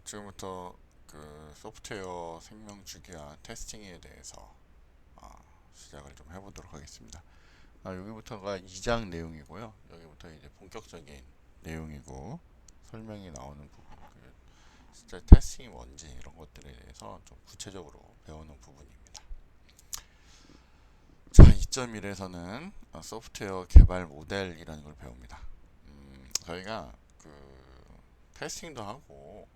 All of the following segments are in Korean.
지금부터 그 소프트웨어 생명 주기와 테스팅에 대해서 시작을 좀 해보도록 하겠습니다. 여기부터가 2장 내용이고요. 여기부터 이제 본격적인 내용이고 설명이 나오는 부분, 진짜 테스팅이 뭔지 이런 것들에 대해서 좀 구체적으로 배우는 부분입니다. 자, 2.1에서는 소프트웨어 개발 모델이라는 걸 배웁니다. 저희가 그 테스팅도 하고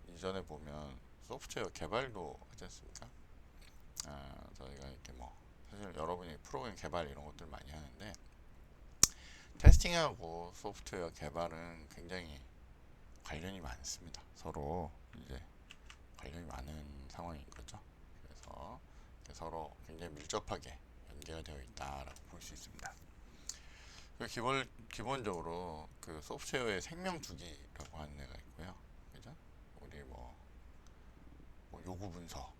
이전에 보면 소프트웨어 개발도 하지 않습니까? 저희가 이렇게 뭐 사실 여러분이 프로그램 개발 이런 것들 많이 하는데 테스팅하고 소프트웨어 개발은 굉장히 관련이 많습니다. 서로 이제 관련이 많은 상황인 거죠. 그래서 서로 굉장히 밀접하게 연계가 되어 있다라고 볼 수 있습니다. 기본적으로 그 소프트웨어의 생명 주기라고 하는 애가 있고요. 그죠? 우리 뭐 요구 분석,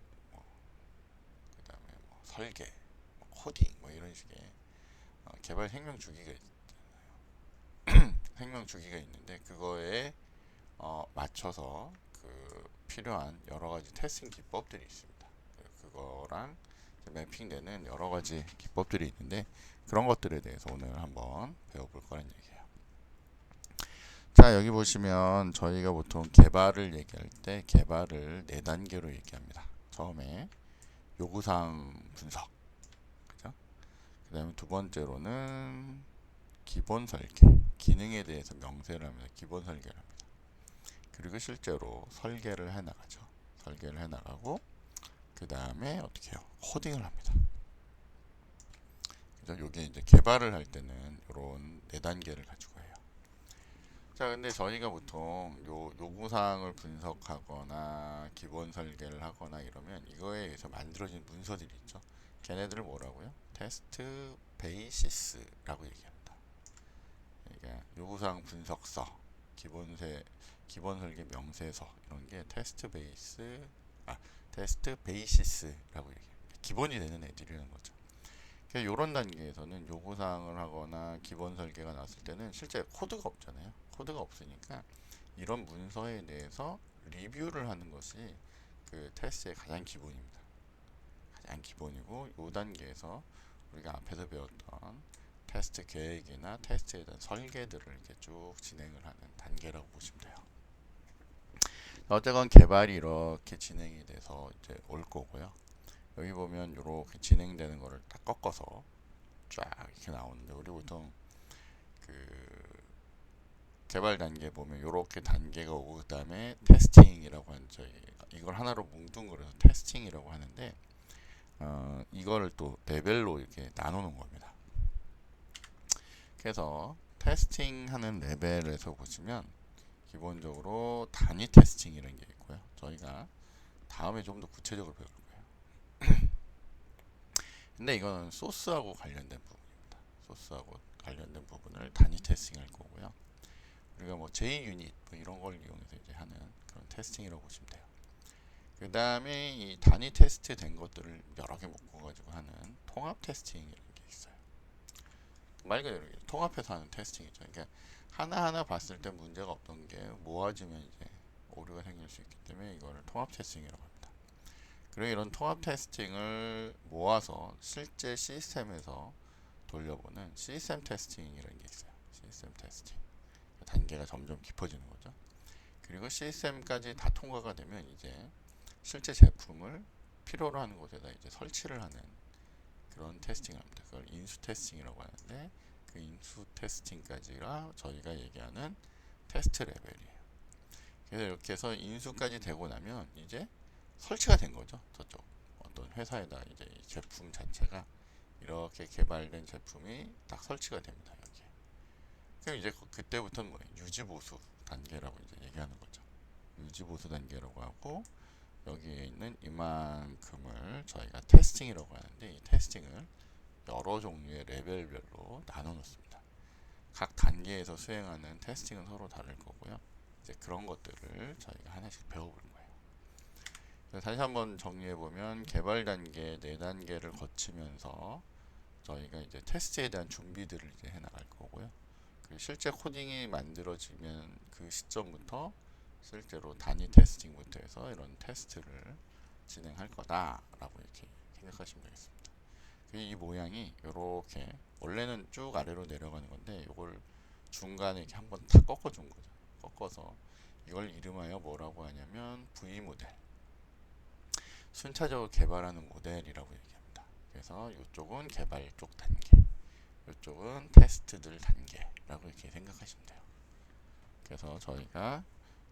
그다음에 뭐 설계, 뭐 코딩, 뭐 이런 식의 개발 생명 주기가 생명 주기가 있는데 그거에 맞춰서 그 필요한 여러 가지 테스팅 기법들이 있습니다. 그거랑 매핑되는 여러 가지 기법들이 있는데 그런 것들에 대해서 오늘 한번 배워볼 거란 얘기예요. 자, 여기 보시면 저희가 보통 개발을 얘기할 때 개발을 4단계로 얘기합니다. 처음에 요구사항 분석, 그죠? 그 다음에 두 번째로는 기본 설계, 기능에 대해서 명세를 하면서 기본 설계를 합니다. 그리고 실제로 설계를 해 나가죠. 설계를 해 나가고 그 다음에 어떻게 해요? 코딩을 합니다. 그래서 요게 이제 개발을 할 때는 이런 4단계를 가지고 해요. 자, 근데 저희가 보통 요구사항을 분석하거나 기본 설계를 하거나 이러면 이거에 의해서 만들어진 문서들이 있죠. 걔네들을 뭐라고요? 테스트 베이시스라고 얘기합니다. 그러니까 요구사항 분석서, 기본 설계 명세서 이런 게 테스트 베이시스라고 얘기해요. 기본이 되는 애들이라는 거죠. 그래서 이런 단계에서는 요구사항을 하거나 기본 설계가 나왔을 때는 실제 코드가 없잖아요. 코드가 없으니까 이런 문서에 대해서 리뷰를 하는 것이 그 테스트의 가장 기본입니다. 가장 기본이고 이 단계에서 우리가 앞에서 배웠던 테스트 계획이나 테스트에 대한 설계들을 이렇게 쭉 진행을 하는 단계라고 보시면 돼요. 어쨌건 개발이 이렇게 진행이 돼서 이제 올 거고요. 여기 보면 이렇게 진행되는 거를 딱 꺾어서 쫙 이렇게 나오는데 우리 보통 그 개발 단계 보면 이렇게 단계가 오고 그다음에 테스팅이라고 하는 저희 이걸 하나로 뭉뚱그려서 테스팅이라고 하는데 이거를 또 레벨로 이렇게 나누는 겁니다. 그래서 테스팅하는 레벨에서 보시면 기본적으로 단위 테스팅이라는 게 있고요. 저희가 다음에 좀 더 구체적으로 배울 거예요. 근데 이거는 소스하고 관련된 부분입니다. 소스하고 관련된 부분을 단위 테스팅할 거고요. 우리가 뭐 JUnit 뭐 이런 걸 이용해서 이제 하는 그런 테스팅이라고 보시면 돼요. 그 다음에 이 단위 테스트 된 것들을 여러 개 묶어가지고 하는 통합 테스팅이라는 게 있어요. 말 그대로 통합해서 하는 테스팅이죠. 그러니까 하나하나 봤을 때 문제가 없던 게 모아지면 이제 오류가 생길 수 있기 때문에 이거를 통합 테스팅이라고 합니다. 그리고 이런 통합 테스팅을 모아서 실제 시스템에서 돌려보는 시스템 테스팅이라는 게 있어요. 시스템 테스팅. 단계가 점점 깊어지는 거죠. 그리고 시스템까지 다 통과가 되면 이제 실제 제품을 필요로 하는 곳에다 이제 설치를 하는 그런 테스팅을 합니다. 그걸 인수 테스팅이라고 하는데 그 인수 테스팅까지가 저희가 얘기하는 테스트 레벨이에요. 그래서 이렇게 해서 인수까지 되고 나면 이제 설치가 된 거죠. 저쪽 어떤 회사에다 이제 이 제품 자체가 이렇게 개발된 제품이 딱 설치가 됩니다. 여기. 그럼 이제 그때부터는 뭐 유지 보수 단계라고 이제 얘기하는 거죠. 유지 보수 단계라고 하고 여기에 있는 이만큼을 저희가 테스팅이라고 하는데 이 테스팅을 여러 종류의 레벨별로 나눠 놓습니다. 각 단계에서 수행하는 테스팅은 서로 다를 거고요. 이제 그런 것들을 저희가 하나씩 배워볼 거예요. 다시 한번 정리해 보면 개발 단계 4단계를 거치면서 저희가 이제 테스트에 대한 준비들을 이제 해 나갈 거고요. 실제 코딩이 만들어지면 그 시점부터 실제로 단위 테스팅부터 해서 이런 테스트를 진행할 거다라고 이렇게 생각하시면 되겠습니다. 이 모양이 이렇게 원래는 쭉 아래로 내려가는 건데 이걸 중간에 이렇게 한번 다 꺾어준 거죠. 꺾어서 이걸 이름하여 뭐라고 하냐면 V 모델, 순차적으로 개발하는 모델이라고 얘기합니다. 그래서 이쪽은 개발 쪽 단계, 이쪽은 테스트들 단계라고 이렇게 생각하시면 돼요. 그래서 저희가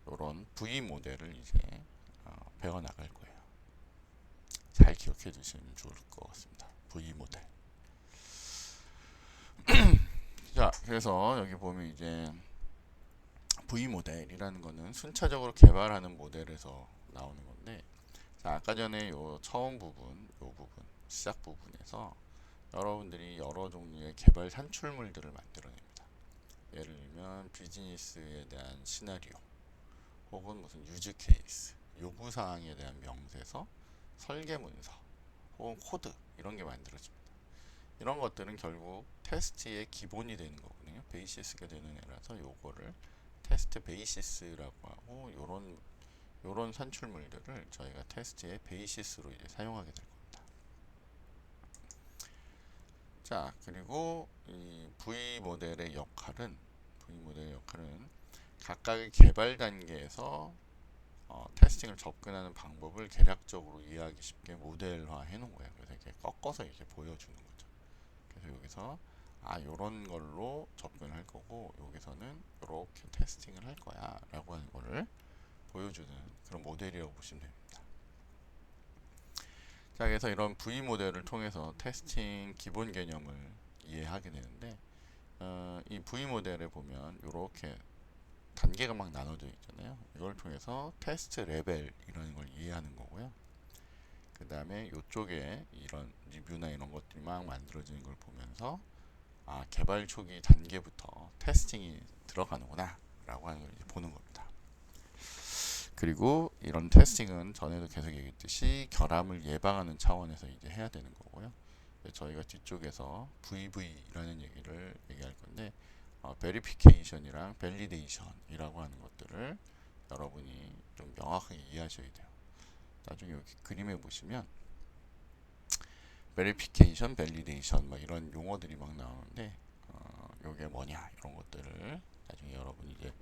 이런 V 모델을 이제 배워 나갈 거예요. 잘 기억해 두시면 좋을 것 같습니다. V 모델. 자, 그래서 여기 보면 이제 V 모델이라는 거는 순차적으로 개발하는 모델에서 나오는 건데, 자, 아까 전에 요 처음 부분, 요 부분, 시작 부분에서 여러분들이 여러 종류의 개발 산출물들을 만들어냅니다. 예를 들면 비즈니스에 대한 시나리오, 혹은 무슨 유즈 케이스, 요구 사항에 대한 명세서, 설계 문서, 혹은 코드 이런 게 만들어집니다. 이런 것들은 결국 테스트의 기본이 되는 거거든요. 베이시스가 되는 애라서 요거를 테스트 베이시스라고 하고 요런 산출물들을 저희가 테스트의 베이시스로 이제 사용하게 될 겁니다. 자, 그리고 이 V 모델의 역할은 각각의 개발 단계에서 테스팅을 접근하는 방법을 개략적으로 이해하기 쉽게 모델화 해 놓은 거예요. 그래서 이렇게 꺾어서 이렇게 보여주는 거죠. 그래서 여기서 요런 걸로 접근할 거고, 여기서는 이렇게 테스팅을 할 거야 라고 하는 거를 보여주는 그런 모델이라고 보시면 됩니다. 자, 그래서 이런 V 모델을 통해서 테스팅 기본 개념을 이해하게 되는데, 이 V 모델에 보면 이렇게 단계가 막 나눠져 있잖아요. 이걸 통해서 테스트 레벨이라는 걸 이해하는 거고요. 그 다음에 이쪽에 이런 리뷰나 이런 것들이 막 만들어지는 걸 보면서 개발 초기 단계부터 테스팅이 들어가는구나 라고 하는 걸 이제 보는 겁니다. 그리고 이런 테스팅은 전에도 계속 얘기했듯이 결함을 예방하는 차원에서 이제 해야 되는 거고요. 저희가 뒤쪽에서 VV라는 얘기를 얘기할 건데, 베리피케이션이랑 밸리데이션이라고 하는 것들을 여러분이 좀 명확하게 이해하셔야 돼요. 나중에 여기 그림에 보시면 베리피케이션, 밸리데이션 뭐 이런 용어들이 막 나오는데, 요게 뭐냐 이런 것들을 나중에 여러분이 이제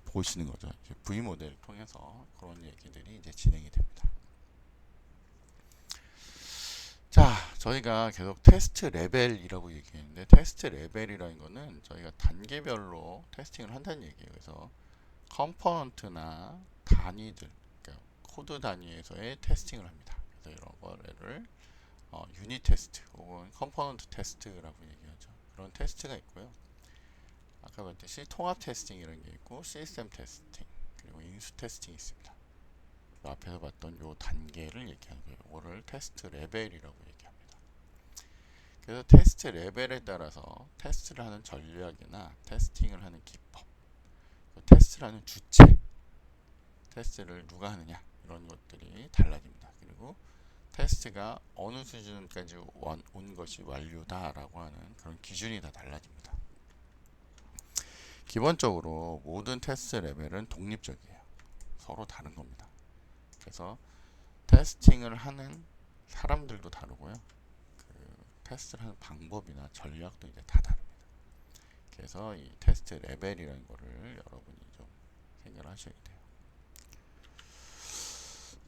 보시는 거죠. 이제 V 모델을 통해서 그런 얘기들이 이제 진행이 됩니다. 자, 저희가 계속 테스트 레벨이라고 얘기했는데, 테스트 레벨이라는 거는 저희가 단계별로 테스팅을 한다는 얘기예요. 그래서 컴포넌트나 단위들, 그러니까 코드 단위에서의 테스팅을 합니다. 그래서 이런 거를 유닛 테스트 혹은 컴포넌트 테스트라고 얘기하죠. 그런 테스트가 있고요. 아까 봤듯이 통합 테스팅이라는 게 있고, 시스템 테스팅, 그리고 인수 테스팅이 있습니다. 앞에서 봤던 요 단계를 얘기하는 거예요. 이거를 테스트 레벨이라고 얘기합니다. 그래서 테스트 레벨에 따라서 테스트를 하는 전략이나 테스팅을 하는 기법, 테스트를 하는 주체, 테스트를 누가 하느냐 이런 것들이 달라집니다. 그리고 테스트가 어느 수준까지 온 것이 완료다라고 하는 그런 기준이 다 달라집니다. 기본적으로 모든 테스트 레벨은 독립적이에요. 서로 다른 겁니다. 그래서 테스팅을 하는 사람들도 다르고요. 테스트를 하는 방법이나 전략도 이제 다 다릅니다. 그래서 이 테스트 레벨이라는 거를 여러분이 좀 생각을 하셔야 돼요.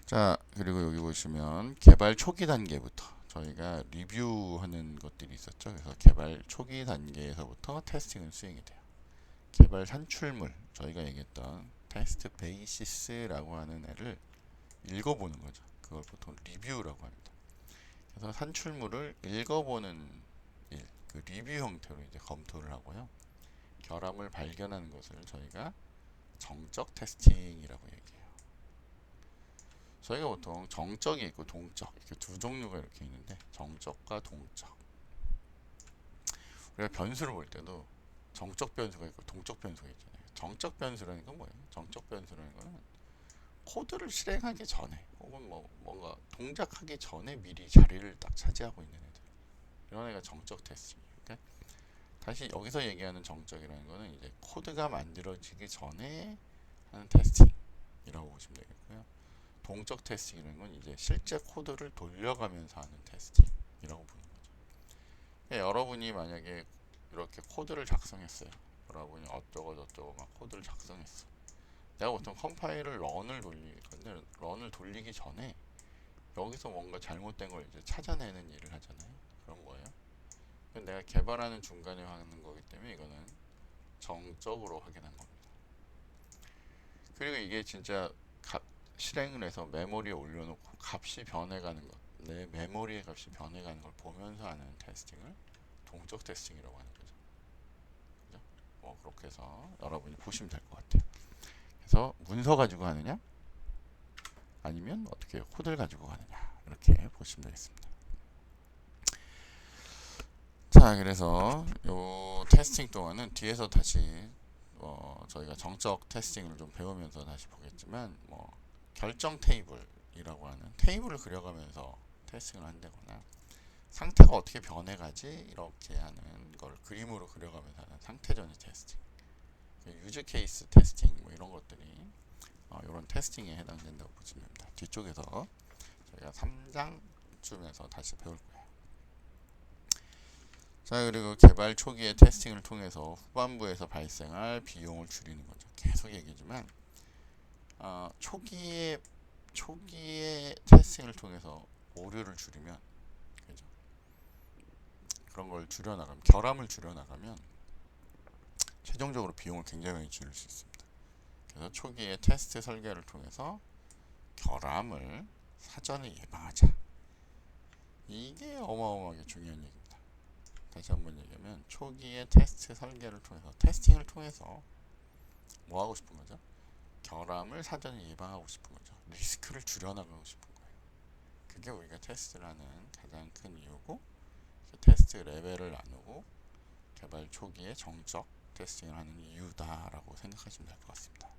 자, 그리고 여기 보시면 개발 초기 단계부터 저희가 리뷰하는 것들이 있었죠. 그래서 개발 초기 단계에서부터 테스팅은 수행이 돼요. 개발 산출물, 저희가 얘기했던 테스트 베이시스라고 하는 애를 읽어보는 거죠. 그걸 보통 리뷰라고 합니다. 그래서 산출물을 읽어보는 일, 그 리뷰 형태로 이제 검토를 하고요. 결함을 발견하는 것을 저희가 정적 테스팅이라고 얘기해요. 저희가 보통 정적이 있고 동적 이렇게 두 종류가 이렇게 있는데, 정적과 동적. 우리가 변수를 볼 때도 정적 변수가 있고 동적 변수가 있잖아요. 정적 변수라는 건 뭐예요? 정적 변수라는 거는 코드를 실행하기 전에 혹은 뭔가 동작하기 전에 미리 자리를 딱 차지하고 있는 애들, 이런 애가 정적 테스팅이에요. 그러니까 다시 여기서 얘기하는 정적이라는 거는 이제 코드가 만들어지기 전에 하는 테스팅, 테스팅이라고 보시면 되겠고요. 동적 테스팅이라는 건 이제 실제 코드를 돌려가면서 하는 테스팅이라고 보는 거죠. 그러니까 여러분이 만약에 이렇게 코드를 작성했어요. 여러분이 어쩌고 저쩌고 막 코드를 작성했어. 내가 보통 컴파일을 런을 돌릴 건데, 런을 돌리기 전에 여기서 뭔가 잘못된 걸 이제 찾아내는 일을 하잖아요. 그런 거예요. 내가 개발하는 중간에 하는 거기 때문에 이거는 정적으로 확인한 겁니다. 그리고 이게 진짜 실행을 해서 메모리에 올려놓고 값이 변해가는 것, 내 메모리의 값이 변해가는 걸 보면서 하는 테스팅을 동적 테스팅이라고 하는 거죠. 그죠? 그렇게 해서 여러분이 보시면 될 것 같아요. 그래서 문서 가지고 하느냐, 아니면 어떻게 코드를 가지고 가느냐, 이렇게 보시면 되겠습니다. 자, 그래서 요 테스팅 동안은 뒤에서 다시 저희가 정적 테스팅을 좀 배우면서 다시 보겠지만, 결정 테이블이라고 하는 테이블을 그려가면서 테스팅을 한다거나, 상태가 어떻게 변해가지 이렇게 하는 걸 그림으로 그려가면서 하는 상태전의 테스팅, 유즈 케이스 테스팅 이런 것들이 이런 테스팅에 해당된다고 보시면 됩니다. 뒤쪽에서 저희가 3장쯤에서 다시 배울 거예요. 자, 그리고 개발 초기의 테스팅을 통해서 후반부에서 발생할 비용을 줄이는 거죠. 계속 얘기지만 초기에 테스팅을 통해서 오류를 줄이면, 그죠? 그런 걸 줄여나가면, 결함을 줄여나가면 최종적으로 비용을 굉장히 많이 줄일 수 있습니다. 그래서 초기에 테스트 설계를 통해서 결함을 사전에 예방하자. 이게 어마어마하게 중요한 얘기입니다. 다시 한번 얘기하면, 초기에 테스트 설계를 통해서, 테스팅을 통해서 뭐 하고 싶은 거죠? 결함을 사전에 예방하고 싶은 거죠. 리스크를 줄여나가고 싶은 거예요. 그게 우리가 테스트를 하는 가장 큰 이유고, 테스트 레벨을 나누고 개발 초기에 정적 테스팅을 하는 이유다라고 생각하시면 될 것 같습니다.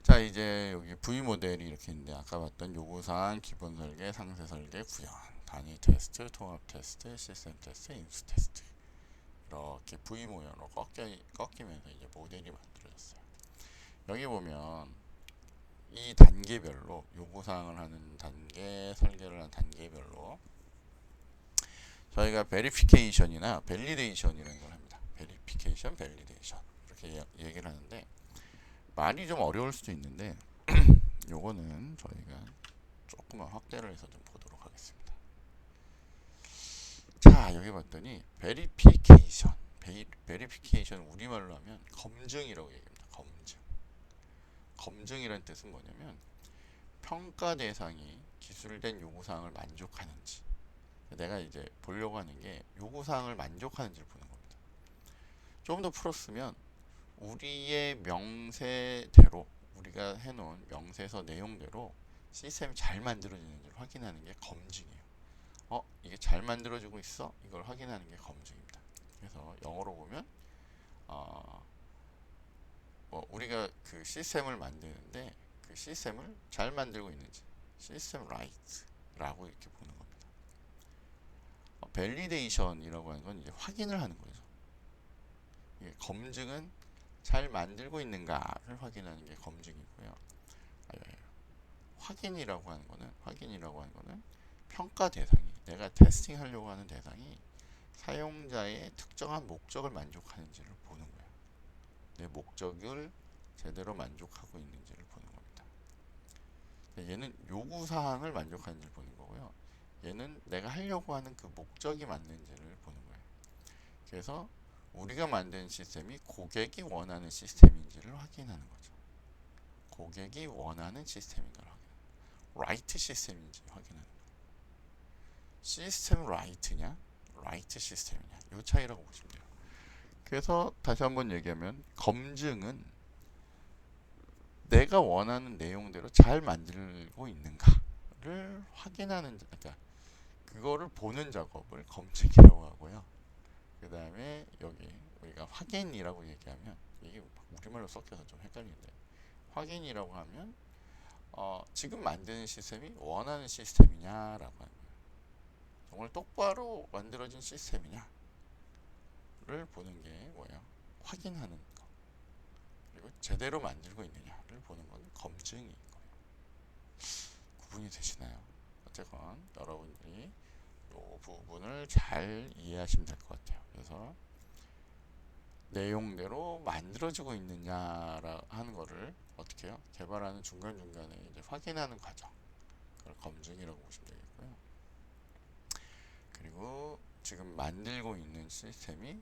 자, 이제 여기 V 모델이 이렇게 있는데, 아까 봤던 요구사항, 기본 설계, 상세 설계, 구현, 단위 테스트, 통합 테스트, 시스템 테스트, 인수 테스트, 이렇게 V 모양으로 꺾이면서 이제 모델이 만들어졌어요. 여기 보면 이 단계별로 요구사항을 하는 단계, 설계를 하는 단계별로 저희가 베리피케이션이나 밸리데이션이라는 걸 합니다. 베리피케이션, 밸리데이션 이렇게 얘기를 하는데, 말이 좀 어려울 수도 있는데 요거는 저희가 조금만 확대를 해서 좀 보도록 하겠습니다. 자, 여기 봤더니 베리피케이션, 베리피케이션 우리말로 하면 검증이라고 얘기합니다. 검증이라는 뜻은 뭐냐면, 평가 대상이 기술된 요구사항을 만족하는지, 내가 이제 보려고 하는 게 요구사항을 만족하는지를 보는 겁니다. 좀 더 풀었으면, 우리의 명세대로, 우리가 해놓은 명세서 내용대로 시스템이 잘 만들어지는지를 확인하는 게 검증이에요. 이게 잘 만들어지고 있어? 이걸 확인하는 게 검증입니다. 그래서 영어로 보면 우리가 그 시스템을 만드는데 그 시스템을 잘 만들고 있는지, 시스템 라이트라고 이렇게 보는 겁니다. 밸리데이션이라고 하는 건 이제 확인을 하는 거죠. 검증은 잘 만들고 있는가를 확인하는 게 검증이고요. 확인이라고 하는 거는 평가 대상이, 내가 테스팅하려고 하는 대상이 사용자의 특정한 목적을 만족하는지를 보는 거예요. 내 목적을 제대로 만족하고 있는지를 보는 겁니다. 얘는 요구사항을 만족하는지를 보는 거고요. 얘는 내가 하려고 하는 그 목적이 맞는지를 보는 거예요. 그래서 우리가 만든 시스템이 고객이 원하는 시스템인지를 확인하는 거죠. 고객이 원하는 시스템인가를 확인하는 거예요. 라이트 시스템인지 확인하는 거예요. 시스템 라이트냐, 라이트 시스템이냐, 이 차이라고 보시면 돼요. 그래서 다시 한번 얘기하면, 검증은 내가 원하는 내용대로 잘 만들고 있는가를 확인하는, 그러니까 그거를 보는 작업을 검증이라고 하고요. 그 다음에 여기 우리가 확인이라고 얘기하면, 이게 우리말로 섞여서 좀 헷갈리는데, 확인이라고 하면 지금 만드는 시스템이 원하는 시스템이냐라고 하는 거예요. 정말 똑바로 만들어진 시스템이냐를 보는 게 뭐예요? 확인하는 거. 그리고 제대로 만들고 있느냐를 보는 건 검증인 거예요. 구분이 되시나요? 어쨌건 여러분들이 이 부분을 잘 이해하시면 될 것 같아요. 그래서 내용대로 만들어지고 있느냐라 하는 거를 어떻게 해요? 개발하는 중간중간에 이제 확인하는 과정, 그걸 검증이라고 보시면 되겠고요. 그리고 지금 만들고 있는 시스템이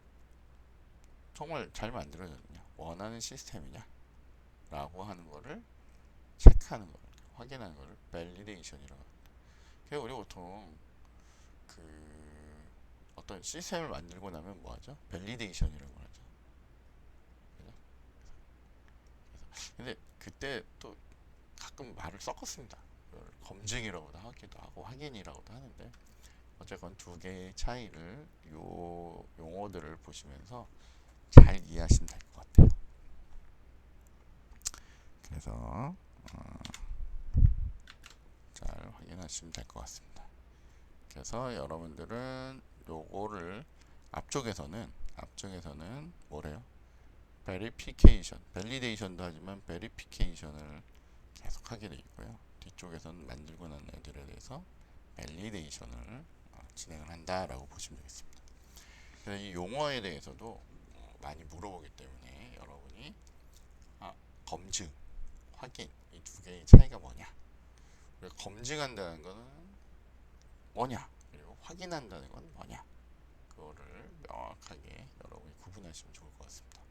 정말 잘 만들어졌느냐, 원하는 시스템이냐 라고 하는 거를 체크하는 거를, 확인하는 거를 밸리데이션이라고 합니다. 그래서 우리 보통 그 어떤 시스템을 만들고 나면 뭐 하죠? 밸리데이션이라고 하죠. 그죠? 근데 그때 또 가끔 말을 섞었습니다. 그걸 검증이라고도 하기도 하고 확인이라고도 하는데, 어쨌건 두 개의 차이를 요 용어들을 보시면서 잘 이해하시면 될 것 같아요. 그래서 잘 확인하시면 될 것 같습니다. 그래서 여러분들은 요거를 앞쪽에서는 뭐래요? 베리피케이션, 밸리데이션도 하지만 베리피케이션을 계속 하게 되어 있고요. 뒤쪽에서는 만들고 난 애들에 대해서 밸리데이션을 진행을 한다라고 보시면 되겠습니다. 그래서 이 용어에 대해서도 많이 물어보기 때문에 여러분이 검증, 확인, 이 두 개의 차이가 뭐냐, 검증한다는 것은 뭐냐, 그리고 확인한다는 건 뭐냐, 그거를 명확하게 여러분이 구분하시면 좋을 것 같습니다.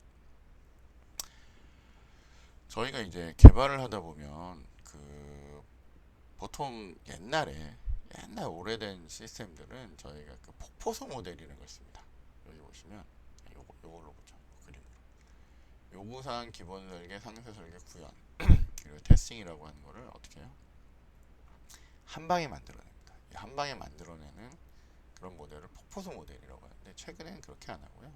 저희가 이제 개발을 하다 보면 그 보통 옛날 오래된 시스템들은 저희가 그 폭포수 모델이라는 걸 씁니다. 여기 보시면 요걸로 보죠. 그림으로. 요구사항 기본 설계, 상세 설계, 구현 그리고 테스팅이라고 하는 거를 어떻게 해요? 한 방에 만들어냅니다. 한 방에 만들어내는 그런 모델을 폭포수 모델이라고 하는데, 최근에는 그렇게 안 하고요.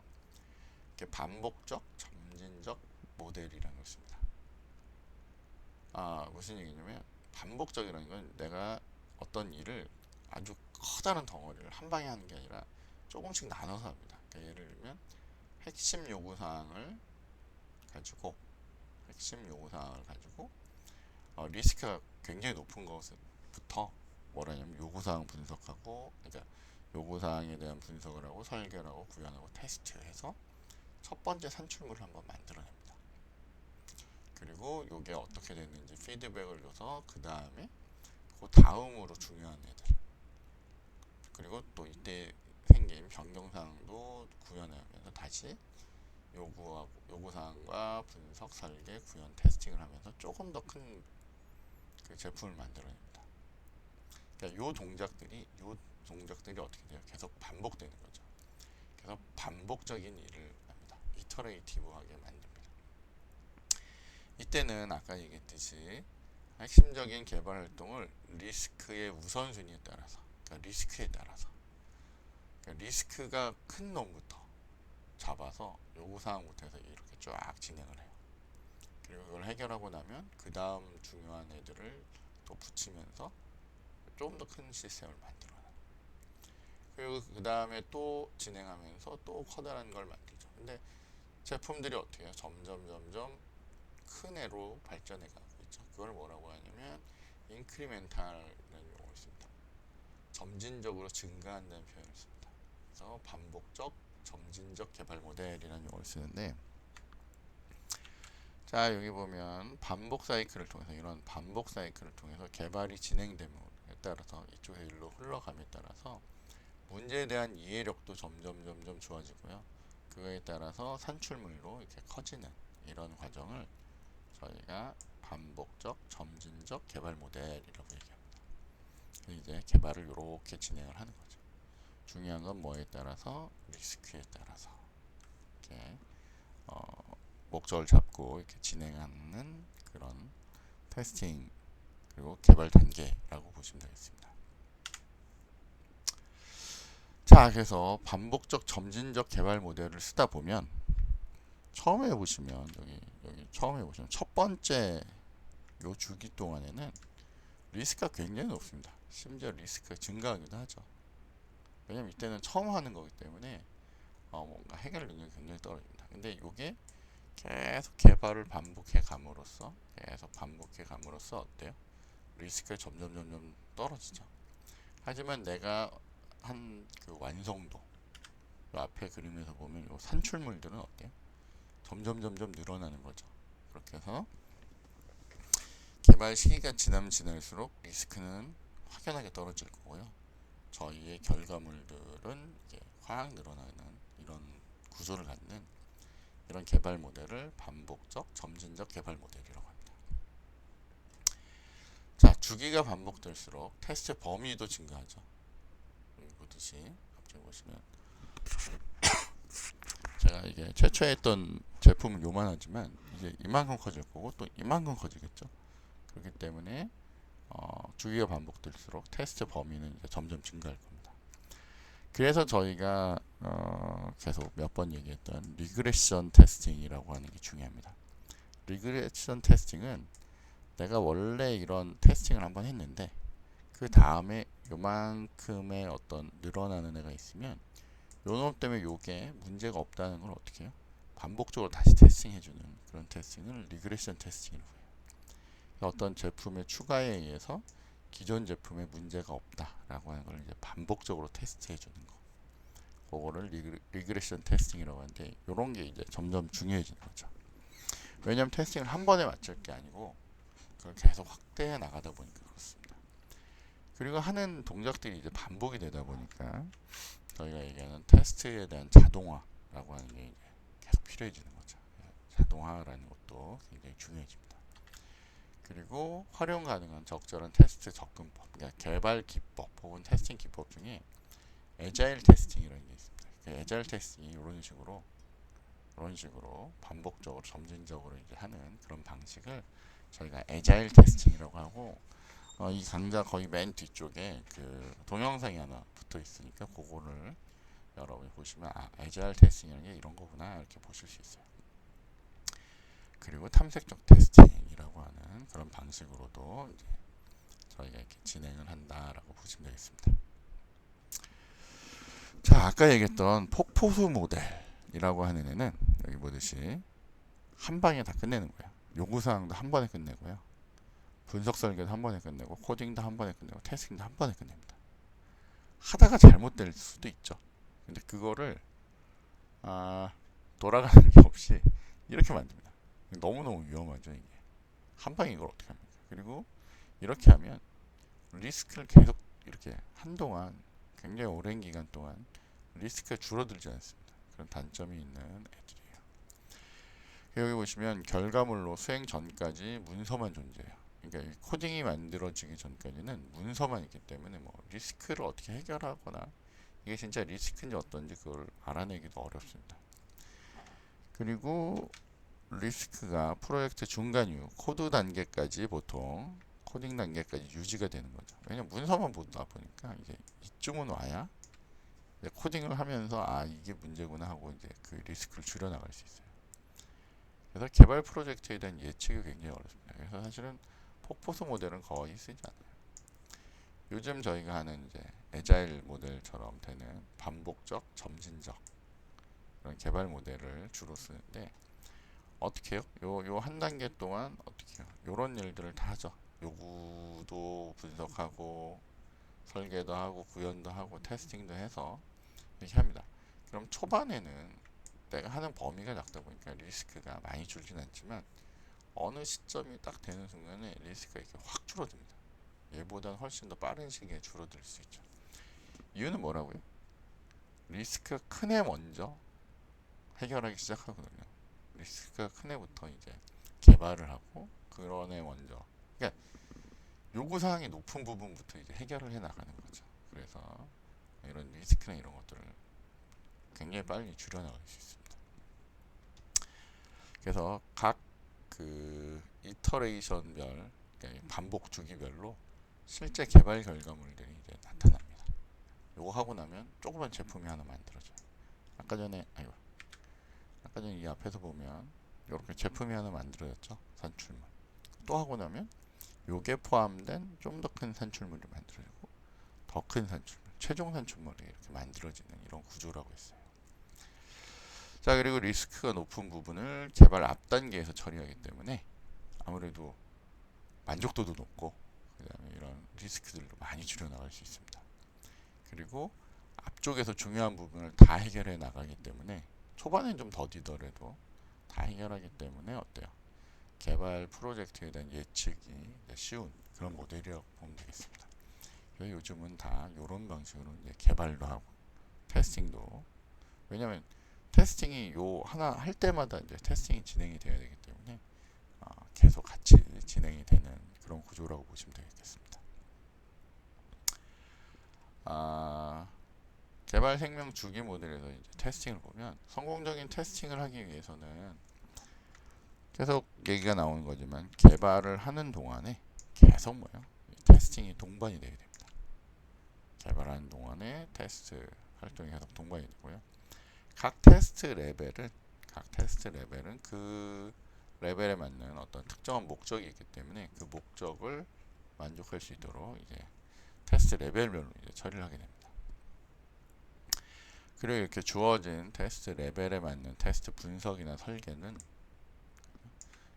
이렇게 반복적, 점진적 모델이라는 걸 씁니다. 무슨 얘기냐면, 반복적이라는 건 내가 어떤 일을 아주 커다란 덩어리를 한 방에 하는 게 아니라 조금씩 나눠서 합니다. 그러니까 예를 들면 핵심 요구사항을 가지고 리스크가 굉장히 높은 것부터 뭐라냐면 요구사항 분석하고, 그러니까 요구사항에 대한 분석을 하고 설계를 하고 구현하고 테스트해서 첫 번째 산출물을 한번 만들어냅니다. 그리고 이게 어떻게 됐는지 피드백을 줘서 그 다음으로 중요한 애들, 그리고 또 이때 생긴 변경사항도 구현하면서 다시 요구사항과 분석, 설계, 구현, 테스팅을 하면서 조금 더 큰 그 제품을 만들어냅니다. 그러니까 요 동작들이 어떻게 돼요? 계속 반복되는 거죠. 그래서 반복적인 일을 합니다. 이터레이티브하게 만듭니다. 이때는 아까 얘기했듯이 핵심적인 개발 활동을 리스크의 우선순위에 따라서, 그러니까 리스크가 큰 놈부터 잡아서 요구사항부터 해서 이렇게 쫙 진행을 해요. 그리고 이걸 해결하고 나면 그 다음 중요한 애들을 또 붙이면서 좀 더 큰 시스템을 만들어요. 그리고 그 다음에 또 진행하면서 또 커다란 걸 만들죠. 근데 제품들이 어떻게 해요? 점점 큰 애로 발전해 가고 있죠. 그걸 뭐라고 하냐면 인크리멘탈이라는 용어를 씁니다. 점진적으로 증가한다는 표현을 씁니다. 그래서 반복적, 점진적 개발 모델이라는 용어를 쓰는데, 자 여기 보면 이런 반복 사이클을 통해서 개발이 진행됨에 따라서 이쪽에 일로 흘러감에 따라서 문제에 대한 이해력도 점점 좋아지고요. 그거에 따라서 산출물로 이렇게 커지는 이런 과정을 저희가 반복적, 점진적 개발 모델이라고 얘기합니다. 이제 개발을 이렇게 진행을 하는 거죠. 중요한 건 뭐에 따라서? 리스크에 따라서 이렇게 목적을 잡고 이렇게 진행하는 그런 테스팅 그리고 개발 단계라고 보시면 되겠습니다. 자, 그래서 반복적 점진적 개발 모델을 쓰다 보면 처음에 보시면 첫 번째 요 주기 동안에는 리스크가 굉장히 높습니다. 심지어 리스크가 증가하기도 하죠. 왜냐면 이때는 처음 하는 거기 때문에 뭔가 해결 능력이 굉장히 떨어집니다. 근데 이게 계속 개발을 반복해 감으로써 어때요? 리스크가 점점 떨어지죠. 하지만 내가 한 그 완성도, 요 앞에 그림에서 보면 요 산출물들은 어때요? 점점 늘어나는 거죠. 그렇게 해서 개발 시기가 지나면 지날수록 리스크는 확연하게 떨어질 거고요. 저희의 결과물들은 이제 확 늘어나는 이런 구조를 갖는 이런 개발 모델을 반복적, 점진적 개발 모델이라고 합니다. 자, 주기가 반복될수록 테스트 범위도 증가하죠. 여기 보듯이 갑자기 보시면 제가 이게 최초에 했던 제품은 요만하지만 이제 이만큼 커질 거고 또 이만큼 커지겠죠. 그렇기 때문에 주기가 반복될수록 테스트 범위는 이제 점점 증가할 겁니다. 그래서 저희가 계속 몇 번 얘기했던 리그레션 테스팅이라고 하는 게 중요합니다. 리그레션 테스팅은 내가 원래 이런 테스팅을 한번 했는데 그 다음에 요만큼의 어떤 늘어나는 애가 있으면 요 놈 때문에 요게 문제가 없다는 걸 어떻게 해요? 반복적으로 다시 테스팅해주는 그런 테스팅을 리그레션 테스팅이라고 해요. 어떤 제품의 추가에 의해서 기존 제품에 문제가 없다라고 하는 걸 이제 반복적으로 테스트해주는 거. 그거를 리그레션 테스팅이라고 하는데 이런 게 이제 점점 중요해지는 거죠. 왜냐하면 테스팅을 한 번에 맞출 게 아니고 그걸 계속 확대해 나가다 보니까 그렇습니다. 그리고 하는 동작들이 이제 반복이 되다 보니까 저희가 얘기하는 테스트에 대한 자동화라고 하는 게 이제 계속 필요해지는 거죠. 자동화라는 것도 굉장히 중요해집니다. 그리고 활용 가능한 적절한 테스트 접근법, 그러니까 개발 기법 혹은 테스팅 기법 중에 애자일 테스팅이라는 게 있습니다. 애자일 테스팅이 이런 식으로 반복적으로 점진적으로 이제 하는 그런 방식을 저희가 애자일 테스팅이라고 하고 이 강좌 거의 맨 뒤쪽에 그 동영상이 하나 붙어 있으니까 그거를 여러분이 보시면 애자일 테스팅이라는 게 이런 거구나 이렇게 보실 수 있어요. 그리고 탐색적 테스팅이라고 하는 그런 방식으로도 이제 저희가 이렇게 진행을 한다라고 보시면 되겠습니다. 자, 아까 얘기했던 폭포수 모델이라고 하는 애는 여기 보듯이 한 방에 다 끝내는 거예요. 요구사항도 한 번에 끝내고요. 분석 설계도 한 번에 끝내고 코딩도 한 번에 끝내고 테스팅도 한 번에 끝냅니다. 하다가 잘못될 수도 있죠. 근데 그거를 돌아가는 게 없이 이렇게 만듭니다. 너무너무 위험하죠 이게. 한 방에 이걸 어떻게 합니까? 그리고 이렇게 하면 리스크를 계속 이렇게 한동안 굉장히 오랜 기간 동안 리스크가 줄어들지 않습니다. 그런 단점이 있는 애들이에요. 여기 보시면 결과물로 수행 전까지 문서만 존재해요. 그러니까 코딩이 만들어지기 전까지는 문서만 있기 때문에 뭐 리스크를 어떻게 해결하거나 이게 진짜 리스크인지 어떤지 그걸 알아내기도 어렵습니다. 그리고 리스크가 프로젝트 중간 이후 코드 단계까지 보통 코딩 단계까지 유지가 되는 거죠. 왜냐면 문서만 보다 보니까 이제 이쯤은 와야 코딩을 하면서 이게 문제구나 하고 이제 그 리스크를 줄여나갈 수 있어요. 그래서 개발 프로젝트에 대한 예측이 굉장히 어렵습니다. 그래서 사실은 폭포수 모델은 거의 쓰지 않아요. 요즘 저희가 하는 이제 애자일 모델처럼 되는 반복적, 점진적 그런 개발 모델을 주로 쓰는데 어떻게 해요? 요 한 단계 동안 어떻게 해요? 요런 일들을 다 하죠. 요구도 분석하고 설계도 하고 구현도 하고 테스팅도 해서 이렇게 합니다. 그럼 초반에는 내가 하는 범위가 작다 보니까 리스크가 많이 줄진 않지만 어느 시점이 딱 되는 순간에 리스크가 이렇게 확 줄어듭니다. 얘보다는 훨씬 더 빠른 시기에 줄어들 수 있죠. 이유는 뭐라고요? 리스크가 큰 애 먼저 해결하기 시작하거든요. 리스크가 큰 애부터 이제 개발을 하고 그런 애 먼저. 그러니까 요구사항이 높은 부분부터 이제 해결을 해 나가는 거죠. 그래서 이런 리스크나 이런 것들을 굉장히 빨리 줄여나갈 수 있습니다. 그래서 각 그 이터레이션별 그러니까 반복 주기별로 실제 개발 결과물들이 이제 나타납니다. 요거 하고 나면 조그만 제품이 하나 만들어져요. 아까 전에 이 앞에서 보면 이렇게 제품이 하나 만들어졌죠. 산출물. 또 하고 나면 요게 포함된 좀 더 큰 산출물이 만들어지고 더 큰 산출물, 최종 산출물이 이렇게 만들어지는 이런 구조라고 했어요. 자, 그리고 리스크가 높은 부분을 개발 앞 단계에서 처리하기 때문에 아무래도 만족도도 높고 그 다음에 이런 리스크들도 많이 줄여나갈 수 있습니다. 그리고 앞쪽에서 중요한 부분을 다 해결해 나가기 때문에 초반엔 좀 더디더라도 다 해결하기 때문에 어때요? 개발 프로젝트에 대한 예측이 쉬운 그런 모델이라고 보면 되겠습니다. 그래서 요즘은 다 이런 방식으로 이제 개발도 하고 테스팅도, 왜냐하면 테스팅이 요 하나 할 때마다 이제 테스팅이 진행이 돼야 되기 때문에 계속 같이 진행이 되는 그런 구조라고 보시면 되겠습니다. 개발 생명 주기 모델에서 이제 테스팅을 보면 성공적인 테스팅을 하기 위해서는 계속 얘기가 나오는 거지만 개발을 하는 동안에 계속 뭐예요? 테스팅이 동반이 되게 됩니다. 개발하는 동안에 테스트 활동이 계속 동반이 되고요. 각 테스트 레벨은 그 레벨에 맞는 어떤 특정한 목적이 있기 때문에 그 목적을 만족할 수 있도록 이제 테스트 레벨별로 이제 처리를 하게 됩니다. 그리고 이렇게 주어진 테스트 레벨에 맞는 테스트 분석이나 설계는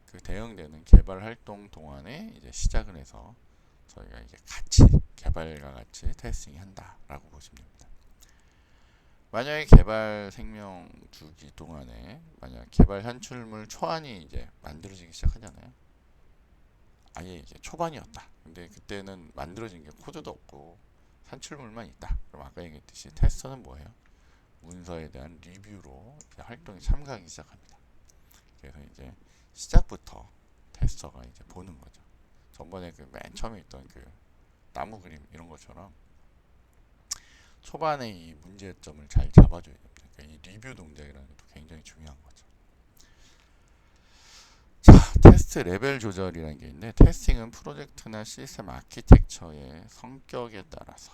그 대응되는 개발 활동 동안에 이제 시작을 해서 저희가 이제 같이 개발과 같이 테스팅이 한다라고 보시면 됩니다. 만약에 개발 생명 주기 동안에 만약 개발 산출물 초안이 이제 만들어지기 시작하잖아요. 아예 이제 초반이었다. 근데 그때는 만들어진 게 코드도 없고 산출물만 있다. 그럼 아까 얘기했듯이 테스터는 뭐예요? 문서에 대한 리뷰로 활동에 참가하기 시작합니다. 그래서 이제 시작부터 테스터가 이제 보는 거죠. 전번에 그 맨 처음에 있던 그 나무 그림 이런 것처럼 초반에 이 문제점을 잘 잡아줘야 됩니다. 그러니까 이 리뷰 동작이라는 것도 굉장히 중요한 거죠. 자, 테스트 레벨 조절이라는 게 있는데 테스팅은 프로젝트나 시스템 아키텍처의 성격에 따라서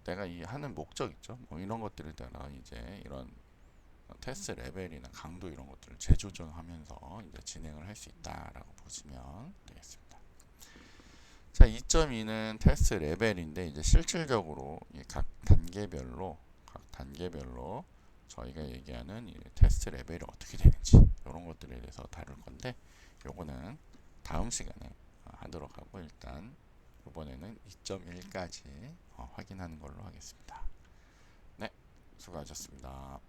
내가 이 하는 목적 있죠. 뭐 이런 것들에 따라 이제 이런 테스트 레벨이나 강도 이런 것들을 재조정하면서 이제 진행을 할 수 있다라고 보시면 되겠습니다. 자, 2.2는 테스트 레벨인데 이제 실질적으로 각 단계별로 저희가 얘기하는 이 테스트 레벨이 어떻게 되는지 이런 것들에 대해서 다룰 건데 요거는 다음 시간에 하도록 하고 일단 이번에는 2.1까지 확인하는 걸로 하겠습니다. 네, 수고하셨습니다.